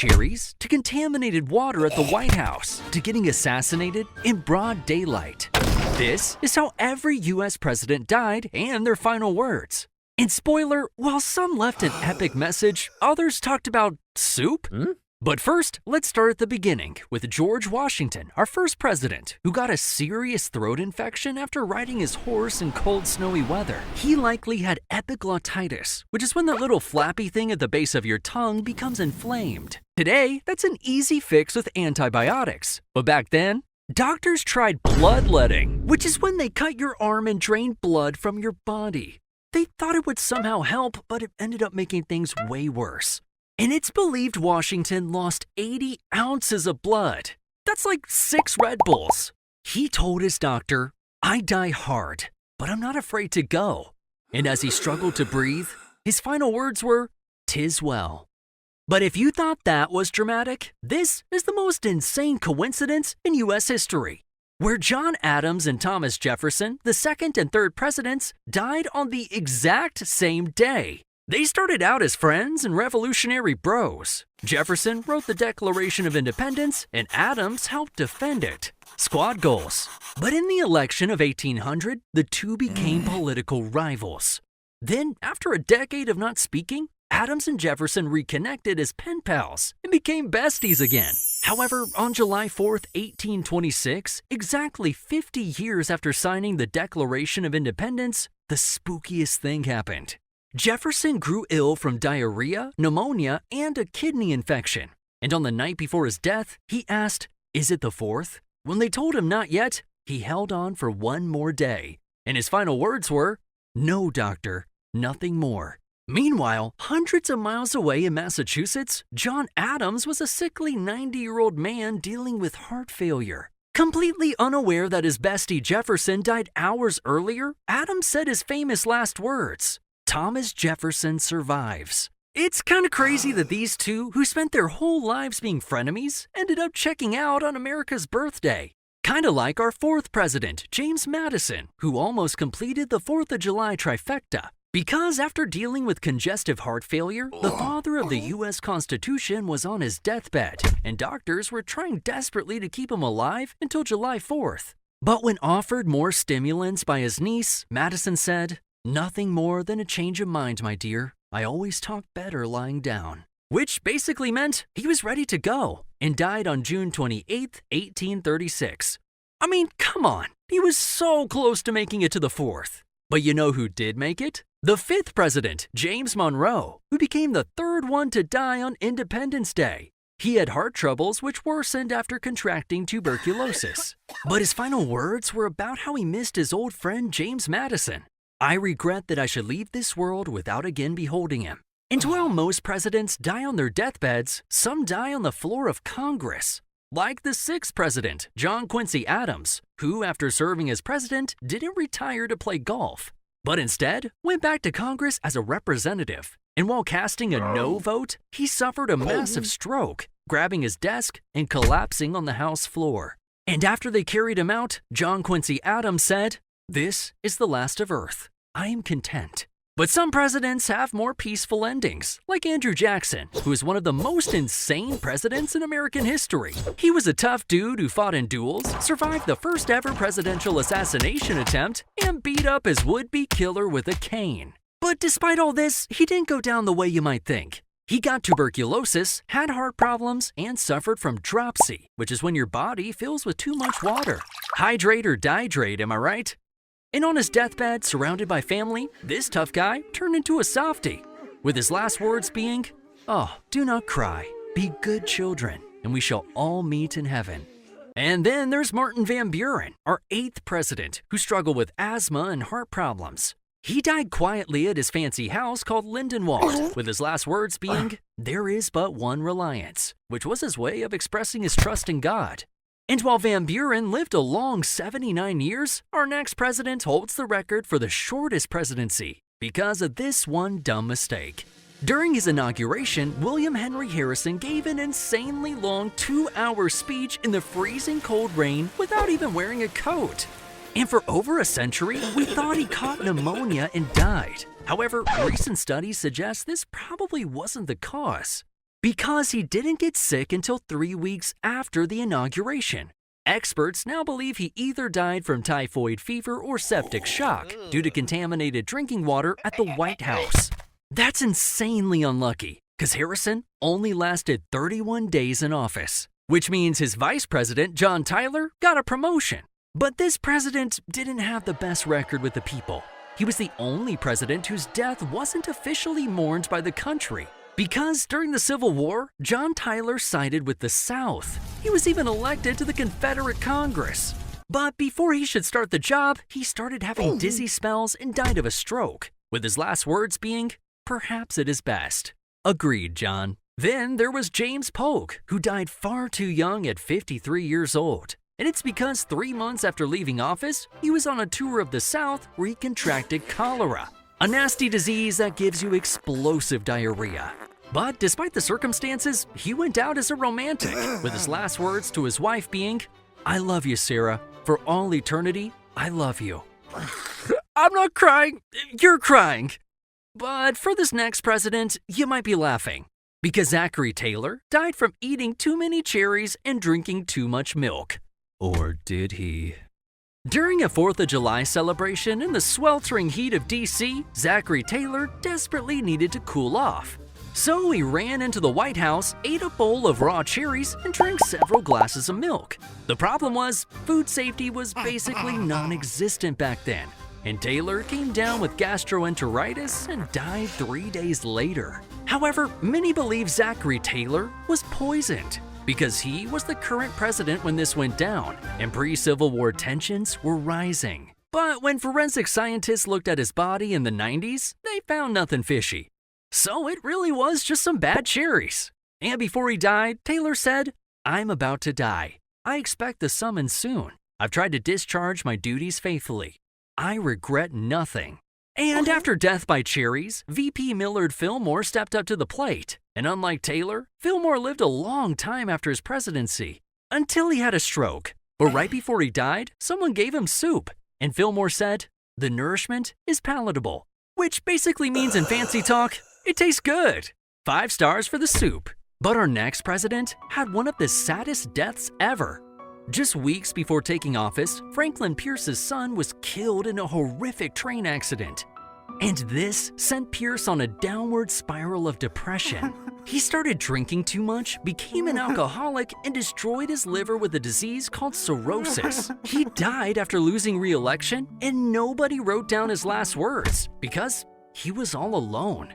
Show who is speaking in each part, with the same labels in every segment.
Speaker 1: cherries to contaminated water at the White House to getting assassinated in broad daylight. This is how every US president died and their final words. And spoiler, while some left an epic message, others talked about soup. But first, let's start at the beginning with George Washington, our first president, who got a serious throat infection after riding his horse in cold, snowy weather. He likely had epiglottitis, which is when the little flappy thing at the base of your tongue becomes inflamed. Today, that's an easy fix with antibiotics. But back then, doctors tried bloodletting, which is when they cut your arm and drain blood from your body. They thought it would somehow help, but it ended up making things way worse. And it's believed Washington lost 80 ounces of blood. That's like 6 Red Bulls. He told his doctor, "I die hard, but I'm not afraid to go." And as he struggled to breathe, his final words were, "'Tis well." But if you thought that was dramatic, this is the most insane coincidence in US history, where John Adams and Thomas Jefferson, the second and third presidents, died on the exact same day. They started out as friends and revolutionary bros. Jefferson wrote the Declaration of Independence, and Adams helped defend it. Squad goals. But in the election of 1800, the two became political rivals. Then, after a decade of not speaking, Adams and Jefferson reconnected as pen pals and became besties again. However, on July 4th, 1826, exactly 50 years after signing the Declaration of Independence, the spookiest thing happened. Jefferson grew ill from diarrhea, pneumonia, and a kidney infection. And on the night before his death, he asked, "Is it the 4th?" When they told him not yet, he held on for one more day. And his final words were, "No, doctor, nothing more." Meanwhile, hundreds of miles away in Massachusetts, John Adams was a sickly 90-year-old man dealing with heart failure. Completely unaware that his bestie Jefferson died hours earlier, Adams said his famous last words, "Thomas Jefferson survives." It's kind of crazy that these two, who spent their whole lives being frenemies, ended up checking out on America's birthday. Kind of like our fourth president, James Madison, who almost completed the 4th of July trifecta. Because after dealing with congestive heart failure, the father of the US Constitution was on his deathbed, and doctors were trying desperately to keep him alive until July 4th. But when offered more stimulants by his niece, Madison said, "Nothing more than a change of mind, my dear. I always talk better lying down." Which basically meant he was ready to go, and died on June 28th, 1836. I mean, come on, he was so close to making it to the 4th. But you know who did make it? The 5th president, James Monroe, who became the 3rd one to die on Independence Day. He had heart troubles which worsened after contracting tuberculosis. But his final words were about how he missed his old friend James Madison. "I regret that I should leave this world without again beholding him." And while most presidents die on their deathbeds, some die on the floor of Congress. Like the 6th president, John Quincy Adams, who after serving as president didn't retire to play golf, but instead went back to Congress as a representative. And while casting a no vote, he suffered a massive stroke, grabbing his desk and collapsing on the House floor. And after they carried him out, John Quincy Adams said, "This is the last of Earth. I am content." But some presidents have more peaceful endings, like Andrew Jackson, who is one of the most insane presidents in American history. He was a tough dude who fought in duels, survived the first ever presidential assassination attempt, and beat up his would-be killer with a cane. But despite all this, he didn't go down the way you might think. He got tuberculosis, had heart problems, and suffered from dropsy, which is when your body fills with too much water. Hydrate or dihydrate, am I right? And on his deathbed, surrounded by family, this tough guy turned into a softie, with his last words being, "Oh, do not cry, be good children, and we shall all meet in heaven." And then there's Martin Van Buren, our 8th president, who struggled with asthma and heart problems. He died quietly at his fancy house called Lindenwald, with his last words being, "There is but one reliance," which was his way of expressing his trust in God. And while Van Buren lived a long 79 years, our next president holds the record for the shortest presidency because of this one dumb mistake. During his inauguration, William Henry Harrison gave an insanely long 2-hour speech in the freezing cold rain without even wearing a coat. And for over a century, we thought he caught pneumonia and died. However, recent studies suggest this probably wasn't the cause. because he didn't get sick until 3 weeks after the inauguration. Experts now believe he either died from typhoid fever or septic shock due to contaminated drinking water at the White House. That's insanely unlucky, because Harrison only lasted 31 days in office, which means his vice president, John Tyler, got a promotion. But this president didn't have the best record with the people. He was the only president whose death wasn't officially mourned by the country. Because during the Civil War, John Tyler sided with the South. He was even elected to the Confederate Congress. But before he should start the job, he started having dizzy spells and died of a stroke, with his last words being, "Perhaps it is best." Agreed, John. Then there was James Polk, who died far too young at 53 years old. And it's because 3 months after leaving office, he was on a tour of the South where he contracted cholera, a nasty disease that gives you explosive diarrhea. But despite the circumstances, he went out as a romantic, with his last words to his wife being, "I love you, Sarah. For all eternity, I love you." I'm not crying, you're crying. But for this next president, you might be laughing, because Zachary Taylor died from eating too many cherries and drinking too much milk. Or did he? During a 4th of July celebration in the sweltering heat of DC, Zachary Taylor desperately needed to cool off. So he ran into the White House, ate a bowl of raw cherries, and drank several glasses of milk. The problem was, food safety was basically non-existent back then, and Taylor came down with gastroenteritis and died 3 days later. However, many believe Zachary Taylor was poisoned, because he was the current president when this went down, and pre-Civil War tensions were rising. But when forensic scientists looked at his body in the 90s, they found nothing fishy. So it really was just some bad cherries. And before he died, Taylor said, "I'm about to die. I expect the summons soon. I've tried to discharge my duties faithfully. I regret nothing." And after death by cherries, VP Millard Fillmore stepped up to the plate. And unlike Taylor, Fillmore lived a long time after his presidency, until he had a stroke. But right before he died, someone gave him soup. And Fillmore said, "The nourishment is palatable," which basically means in fancy talk, it tastes good. 5 stars for the soup. But our next president had one of the saddest deaths ever. Just weeks before taking office, Franklin Pierce's son was killed in a horrific train accident. And this sent Pierce on a downward spiral of depression. He started drinking too much, became an alcoholic, and destroyed his liver with a disease called cirrhosis. He died after losing re-election, and nobody wrote down his last words because he was all alone.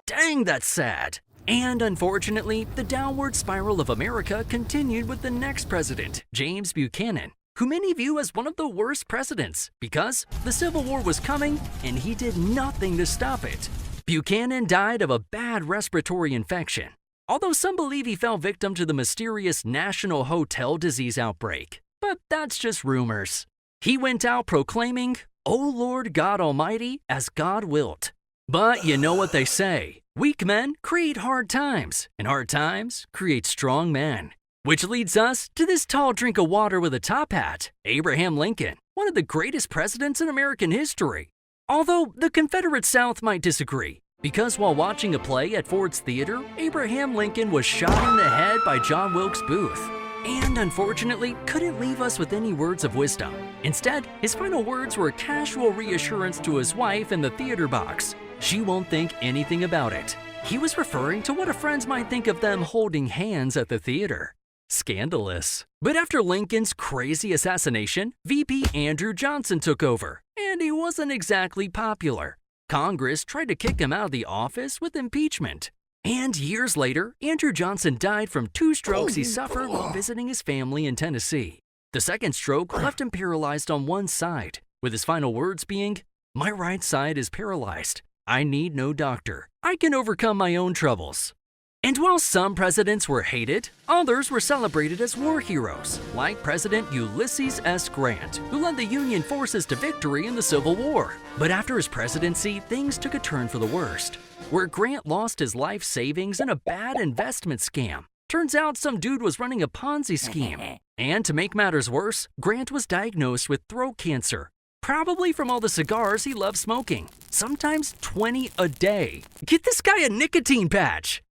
Speaker 1: Dang, that's sad. And unfortunately, the downward spiral of America continued with the next president, James Buchanan, who many view as one of the worst presidents because the Civil War was coming and he did nothing to stop it. Buchanan died of a bad respiratory infection, although some believe he fell victim to the mysterious National Hotel Disease outbreak. But that's just rumors. He went out proclaiming, "O Lord God Almighty, as God wilt." But you know what they say, weak men create hard times, and hard times create strong men. Which leads us to this tall drink of water with a top hat, Abraham Lincoln, one of the greatest presidents in American history. Although the Confederate South might disagree, because while watching a play at Ford's Theater, Abraham Lincoln was shot in the head by John Wilkes Booth, and unfortunately couldn't leave us with any words of wisdom. Instead, his final words were a casual reassurance to his wife in the theater box. She won't think anything about it. He was referring to what a friend might think of them holding hands at the theater. Scandalous. But after Lincoln's crazy assassination, VP Andrew Johnson took over, and he wasn't exactly popular. Congress tried to kick him out of the office with impeachment. And years later, Andrew Johnson died from 2 strokes he suffered while visiting his family in Tennessee. The second stroke left him paralyzed on one side, with his final words being, "My right side is paralyzed. I need no doctor. I can overcome my own troubles." And while some presidents were hated, others were celebrated as war heroes, like President Ulysses S. Grant, who led the Union forces to victory in the Civil War. But after his presidency, things took a turn for the worst, where Grant lost his life savings in a bad investment scam. Turns out some dude was running a Ponzi scheme. And to make matters worse, Grant was diagnosed with throat cancer, probably from all the cigars he loved smoking, sometimes 20 a day. Get this guy a nicotine patch!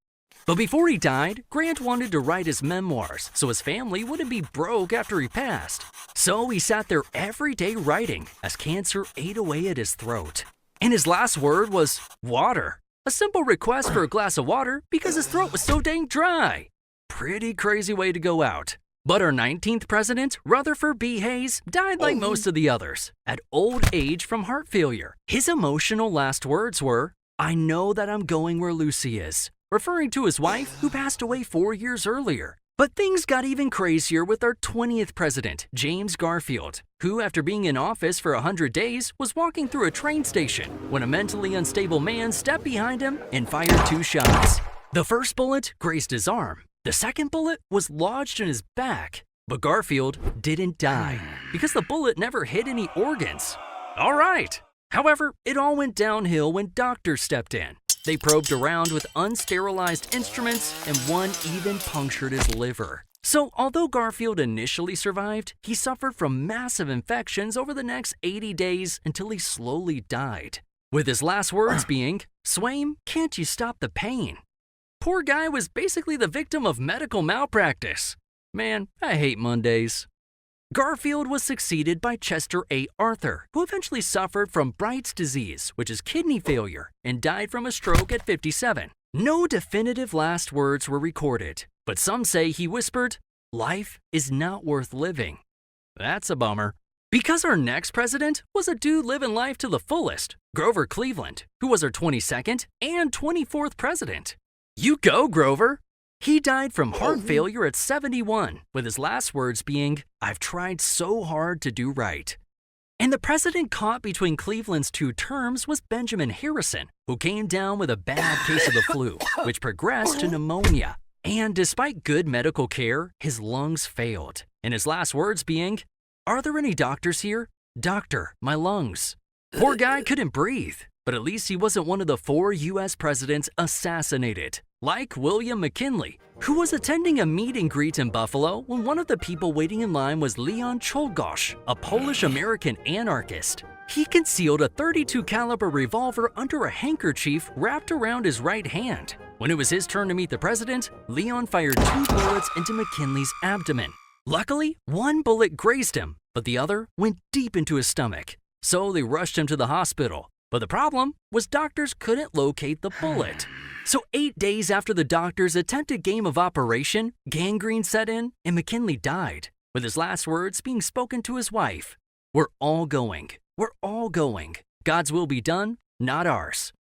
Speaker 1: But before he died, Grant wanted to write his memoirs so his family wouldn't be broke after he passed. So he sat there every day writing as cancer ate away at his throat. And his last word was water. A simple request for a glass of water because his throat was so dang dry. Pretty crazy way to go out. But our 19th president, Rutherford B. Hayes, died like most of the others, at old age from heart failure. His emotional last words were, "I know that I'm going where Lucy is," referring to his wife who passed away 4 years earlier. But things got even crazier with our 20th president, James Garfield, who after being in office for 100 days was walking through a train station when a mentally unstable man stepped behind him and fired 2 shots. The first bullet grazed his arm. The second bullet was lodged in his back. But Garfield didn't die because the bullet never hit any organs. All right. However, it all went downhill when doctors stepped in. They probed around with unsterilized instruments, and one even punctured his liver. So, although Garfield initially survived, he suffered from massive infections over the next 80 days until he slowly died. With his last words being, "Swaim, can't you stop the pain?" Poor guy was basically the victim of medical malpractice. Man, I hate Mondays. Garfield was succeeded by Chester A. Arthur, who eventually suffered from Bright's disease, which is kidney failure, and died from a stroke at 57. No definitive last words were recorded, but some say he whispered, "Life is not worth living." That's a bummer. Because our next president was a dude living life to the fullest, Grover Cleveland, who was our 22nd and 24th president. You go, Grover! He died from heart failure at 71, with his last words being, "I've tried so hard to do right." And the president caught between Cleveland's 2 terms was Benjamin Harrison, who came down with a bad case of the flu, which progressed to pneumonia. And despite good medical care, his lungs failed, and his last words being, "Are there any doctors here? Doctor, my lungs." Poor guy couldn't breathe, but at least he wasn't one of the 4 U.S. presidents assassinated, like William McKinley, who was attending a meet and greet in Buffalo when one of the people waiting in line was Leon Czolgosz, a Polish-American anarchist. He concealed a .32 caliber revolver under a handkerchief wrapped around his right hand. When it was his turn to meet the president, Leon fired 2 bullets into McKinley's abdomen. Luckily, 1 bullet grazed him, but the other went deep into his stomach. So they rushed him to the hospital. But the problem was doctors couldn't locate the bullet. So 8 days after the doctors' attempted game of operation, gangrene set in and McKinley died, with his last words being spoken to his wife. "We're all going. We're all going. God's will be done, not ours."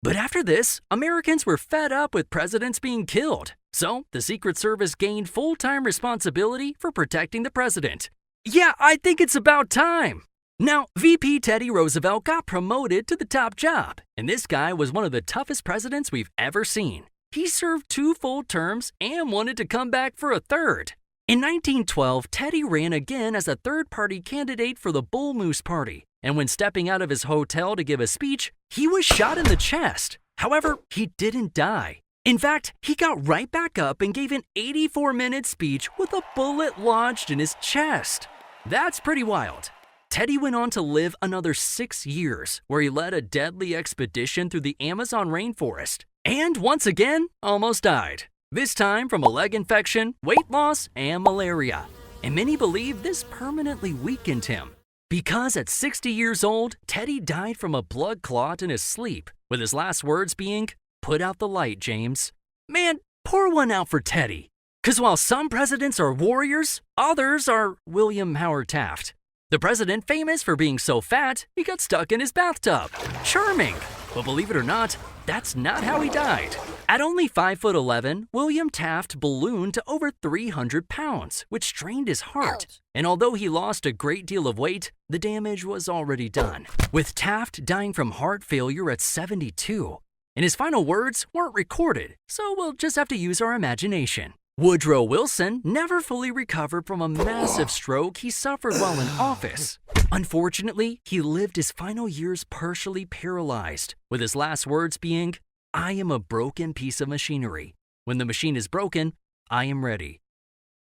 Speaker 1: But after this, Americans were fed up with presidents being killed. So the Secret Service gained full-time responsibility for protecting the president. Yeah, I think it's about time. Now, VP Teddy Roosevelt got promoted to the top job, and this guy was one of the toughest presidents we've ever seen. He served 2 full terms and wanted to come back for a third. In 1912, Teddy ran again as a third-party candidate for the Bull Moose Party, and when stepping out of his hotel to give a speech, he was shot in the chest. However, he didn't die. In fact, he got right back up and gave an 84-minute speech with a bullet lodged in his chest. That's pretty wild. Teddy went on to live another 6 years, where he led a deadly expedition through the Amazon rainforest, and once again, almost died. This time from a leg infection, weight loss, and malaria. And many believe this permanently weakened him. Because at 60 years old, Teddy died from a blood clot in his sleep, with his last words being, "Put out the light, James." Man, pour one out for Teddy. Because while some presidents are warriors, others are William Howard Taft. The president famous for being so fat, he got stuck in his bathtub. Charming. But believe it or not, that's not how he died. At only 5'11", William Taft ballooned to over 300 pounds, which strained his heart. And although he lost a great deal of weight, the damage was already done, with Taft dying from heart failure at 72. And his final words weren't recorded, so we'll just have to use our imagination. Woodrow Wilson never fully recovered from a massive stroke he suffered while in office. Unfortunately, he lived his final years partially paralyzed, with his last words being, "I am a broken piece of machinery. When the machine is broken, I am ready."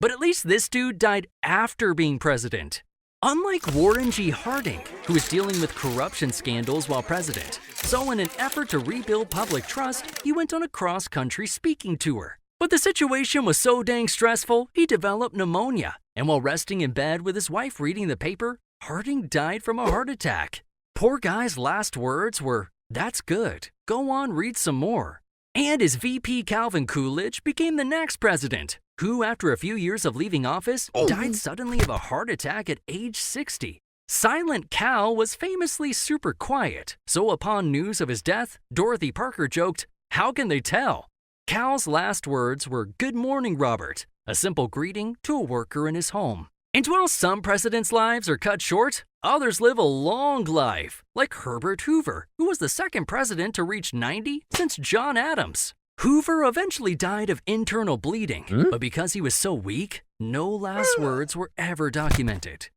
Speaker 1: But at least this dude died after being president. Unlike Warren G. Harding, who was dealing with corruption scandals while president, so in an effort to rebuild public trust, he went on a cross-country speaking tour. But the situation was so dang stressful, he developed pneumonia, and while resting in bed with his wife reading the paper, Harding died from a heart attack. Poor guy's last words were, "That's good. Go on, read some more." And his VP Calvin Coolidge became the next president, who, after a few years of leaving office, died suddenly of a heart attack at age 60. Silent Cal was famously super quiet, so upon news of his death, Dorothy Parker joked, "How can they tell?" Cal's last words were, "Good morning, Robert," a simple greeting to a worker in his home. And while some presidents' lives are cut short, others live a long life, like Herbert Hoover, who was the second president to reach 90 since John Adams. Hoover eventually died of internal bleeding, but because he was so weak, no last words were ever documented.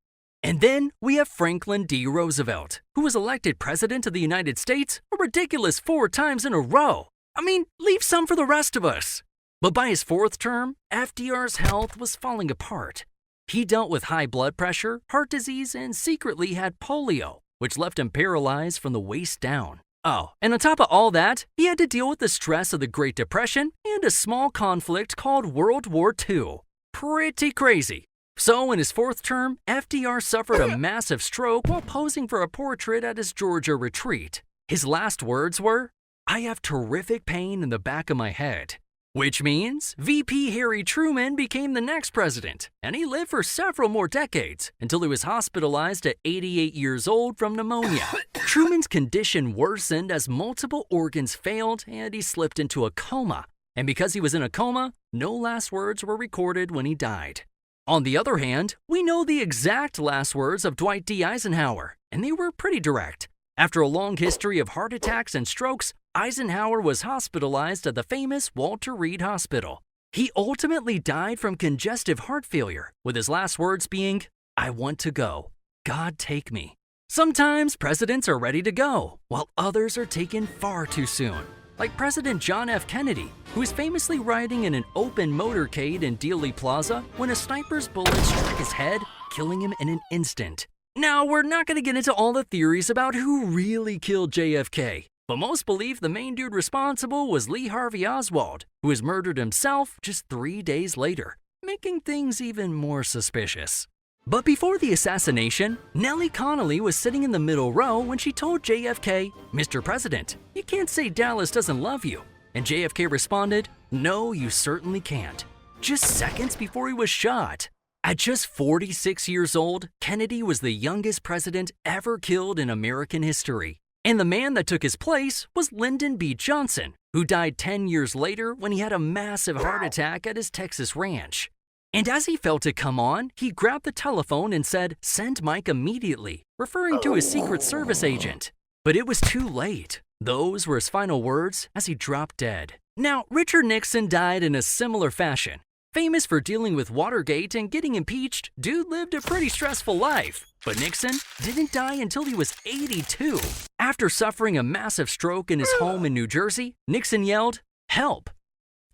Speaker 1: And then we have Franklin D. Roosevelt, who was elected President of the United States a ridiculous 4 times in a row. I mean, leave some for the rest of us. But by his 4th term, FDR's health was falling apart. He dealt with high blood pressure, heart disease, and secretly had polio, which left him paralyzed from the waist down. Oh, and on top of all that, he had to deal with the stress of the Great Depression and a small conflict called World War II. Pretty crazy. So in his 4th term, FDR suffered a massive stroke while posing for a portrait at his Georgia retreat. His last words were, "I have terrific pain in the back of my head." Which means VP Harry Truman became the next president, and he lived for several more decades until he was hospitalized at 88 years old from pneumonia. Truman's condition worsened as multiple organs failed and he slipped into a coma. And because he was in a coma, no last words were recorded when he died. On the other hand, we know the exact last words of Dwight D. Eisenhower, and they were pretty direct. After a long history of heart attacks and strokes, Eisenhower was hospitalized at the famous Walter Reed Hospital. He ultimately died from congestive heart failure, with his last words being, "I want to go. God take me." Sometimes presidents are ready to go, while others are taken far too soon. Like President John F. Kennedy, who is famously riding in an open motorcade in Dealey Plaza when a sniper's bullet struck his head, killing him in an instant. Now, we're not going to get into all the theories about who really killed JFK, but most believe the main dude responsible was Lee Harvey Oswald, who was murdered himself just 3 days later, making things even more suspicious. But before the assassination, Nellie Connolly was sitting in the middle row when she told JFK, "Mr. President, you can't say Dallas doesn't love you." And JFK responded, "No, you certainly can't," just seconds before he was shot. At just 46 years old, Kennedy was the youngest president ever killed in American history. And the man that took his place was Lyndon B. Johnson, who died 10 years later when he had a massive heart attack at his Texas ranch. And as he felt it come on, he grabbed the telephone and said, "Send Mike immediately," referring to his Secret Service agent. But it was too late. Those were his final words as he dropped dead. Now, Richard Nixon died in a similar fashion. Famous for dealing with Watergate and getting impeached, dude lived a pretty stressful life. But Nixon didn't die until he was 82. After suffering a massive stroke in his home in New Jersey, Nixon yelled, "Help!"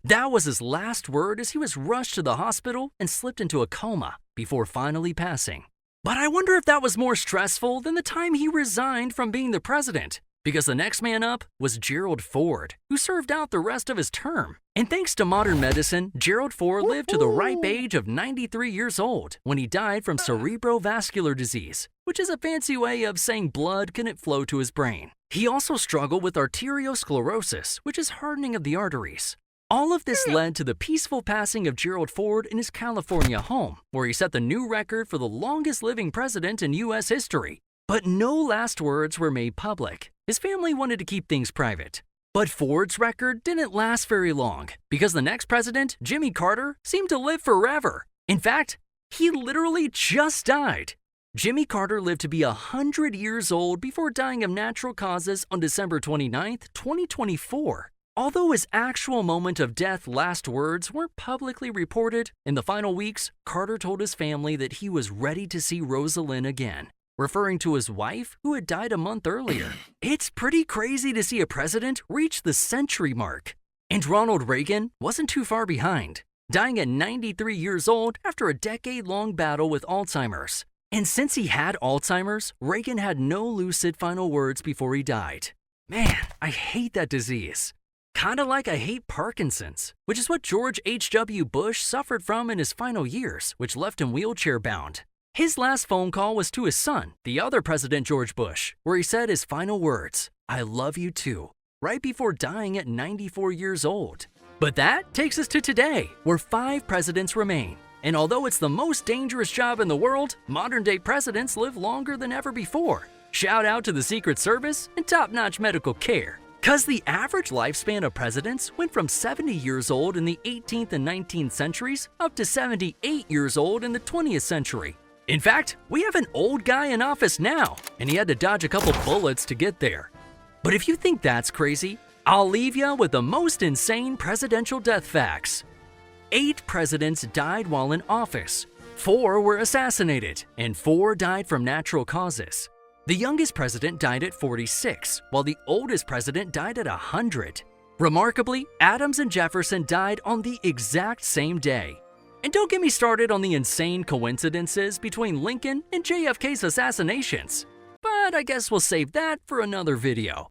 Speaker 1: That was his last word as he was rushed to the hospital and slipped into a coma before finally passing. But I wonder if that was more stressful than the time he resigned from being the president, because the next man up was Gerald Ford, who served out the rest of his term. And thanks to modern medicine, Gerald Ford lived to the ripe age of 93 years old when he died from cerebrovascular disease, which is a fancy way of saying blood couldn't flow to his brain. He also struggled with arteriosclerosis, which is hardening of the arteries. All of this led to the peaceful passing of Gerald Ford in his California home, where he set the new record for the longest living president in U.S. history. But no last words were made public. His family wanted to keep things private. But Ford's record didn't last very long, because the next president, Jimmy Carter, seemed to live forever. In fact, he literally just died. Jimmy Carter lived to be 100 years old before dying of natural causes on December 29, 2024. Although his actual moment of death last words weren't publicly reported, in the final weeks, Carter told his family that he was ready to see Rosalind again, referring to his wife who had died a month earlier. It's pretty crazy to see a president reach the century mark. And Ronald Reagan wasn't too far behind, dying at 93 years old after a decade-long battle with Alzheimer's. And since he had Alzheimer's, Reagan had no lucid final words before he died. Man, I hate that disease. Kinda like I hate Parkinson's, which is what George H.W. Bush suffered from in his final years, which left him wheelchair-bound. His last phone call was to his son, the other President George Bush, where he said his final words, "I love you too," right before dying at 94 years old. But that takes us to today, where 5 presidents remain. And although it's the most dangerous job in the world, modern-day presidents live longer than ever before. Shout out to the Secret Service and top-notch medical care. Cause the average lifespan of presidents went from 70 years old in the 18th and 19th centuries up to 78 years old in the 20th century. In fact, we have an old guy in office now, and he had to dodge a couple bullets to get there. But if you think that's crazy, I'll leave you with the most insane presidential death facts. 8 presidents died while in office, 4 were assassinated, and 4 died from natural causes. The youngest president died at 46, while the oldest president died at 100. Remarkably, Adams and Jefferson died on the exact same day. And don't get me started on the insane coincidences between Lincoln and JFK's assassinations. But I guess we'll save that for another video.